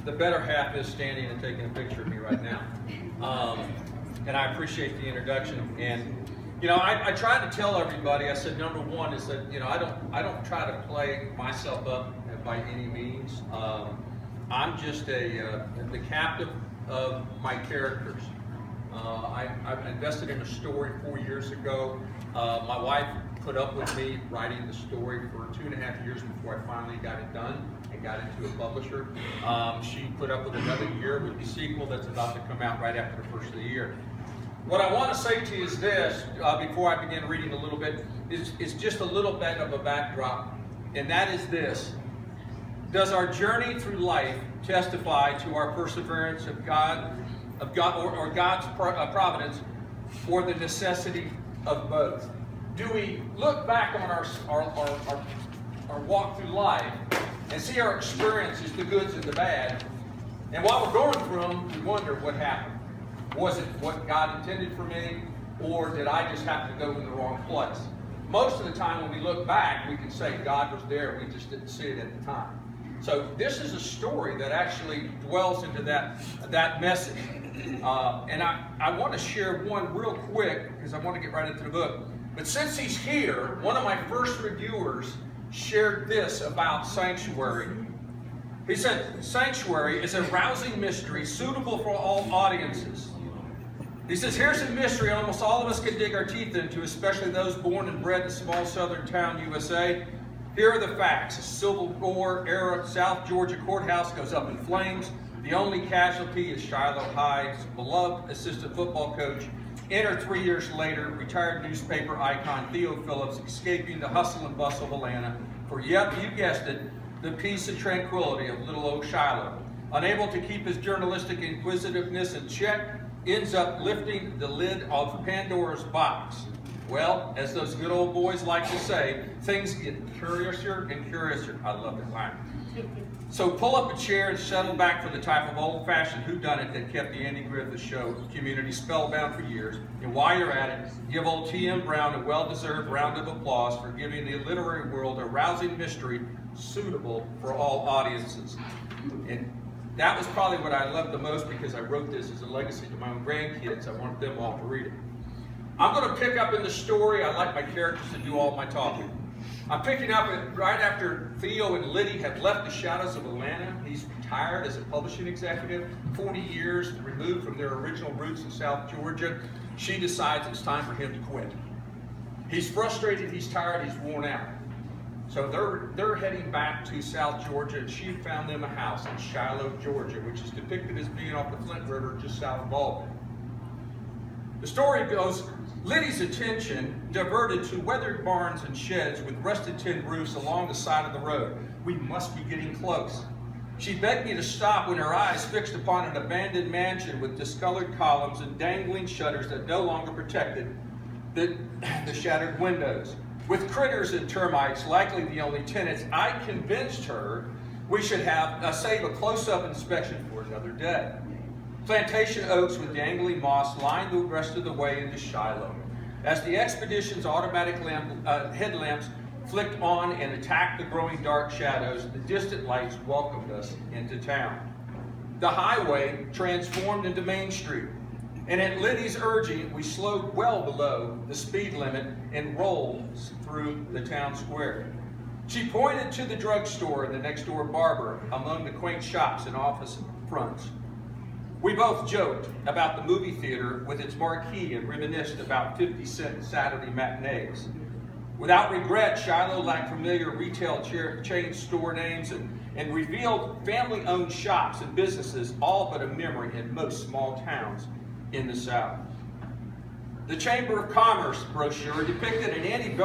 the better half is standing and taking a picture of me right now. And I appreciate the introduction. And you know, I tried to tell everybody, I said, number one is that, you know, I don't try to play myself up by any means. I'm just the captive of my characters. I invested in a story 4 years ago. My wife put up with me writing the story for 2.5 years before I finally got it done and got it to a publisher. She put up with another year with the sequel that's about to come out right after the first of the year. What I want to say to you is this, before I begin reading a little bit, is just a little bit of a backdrop, and that is this. Does our journey through life testify to our perseverance of God, or God's providence, or the necessity of both? Do we look back on our walk through life and see our experiences, the goods and the bad, and while we're going through them, we wonder what happened? Was it what God intended for me, or did I just happen to go in the wrong place? Most of the time when we look back, we can say God was there, we just didn't see it at the time. So this is a story that actually dwells into that message. And I want to share one real quick, because I want to get right into the book. But since he's here, one of my first reviewers shared this about Sanctuary. He said, Sanctuary is a rousing mystery suitable for all audiences. He says, here's a mystery almost all of us can dig our teeth into, especially those born and bred in a small southern town, USA. Here are the facts. A Civil War era South Georgia courthouse goes up in flames. The only casualty is Shiloh High's beloved assistant football coach. Enter 3 years later, retired newspaper icon Theo Phillips escaping the hustle and bustle of Atlanta for, yep, you guessed it, the peace and tranquility of little old Shiloh. Unable to keep his journalistic inquisitiveness in check, ends up lifting the lid of Pandora's box. Well, as those good old boys like to say, things get curiouser and curiouser. I love that line. So pull up a chair and settle back for the type of old-fashioned whodunit that kept the Andy Griffith Show community spellbound for years. And while you're at it, give old T.M. Brown a well-deserved round of applause for giving the literary world a rousing mystery suitable for all audiences. And that was probably what I loved the most, because I wrote this as a legacy to my own grandkids. I wanted them all to read it. I'm going to pick up in the story. I like my characters to do all my talking. I'm picking up right after Theo and Liddy have left the shadows of Atlanta. He's retired as a publishing executive, 40 years removed from their original roots in South Georgia. She decides it's time for him to quit. He's frustrated, he's tired, he's worn out. So they're heading back to South Georgia, and she found them a house in Shiloh, Georgia, which is depicted as being off the Flint River just south of Albany. The story goes, Liddy's attention diverted to weathered barns and sheds with rusted tin roofs along the side of the road. We must be getting close. She begged me to stop when her eyes fixed upon an abandoned mansion with discolored columns and dangling shutters that no longer protected the shattered windows. With critters and termites likely the only tenants, I convinced her we should save a close-up inspection for another day. Plantation oaks with dangling moss lined the rest of the way into Shiloh. As the expedition's automatic headlamps flicked on and attacked the growing dark shadows, the distant lights welcomed us into town. The highway transformed into Main Street, and at Liddy's urging, we slowed well below the speed limit and rolled through the town square. She pointed to the drugstore and the next-door barber among the quaint shops and office fronts. We both joked about the movie theater with its marquee and reminisced about 50-cent Saturday matinees. Without regret, Shiloh lacked familiar retail chain store names and revealed family-owned shops and businesses, all but a memory in most small towns in the South. The Chamber of Commerce brochure depicted an antebellum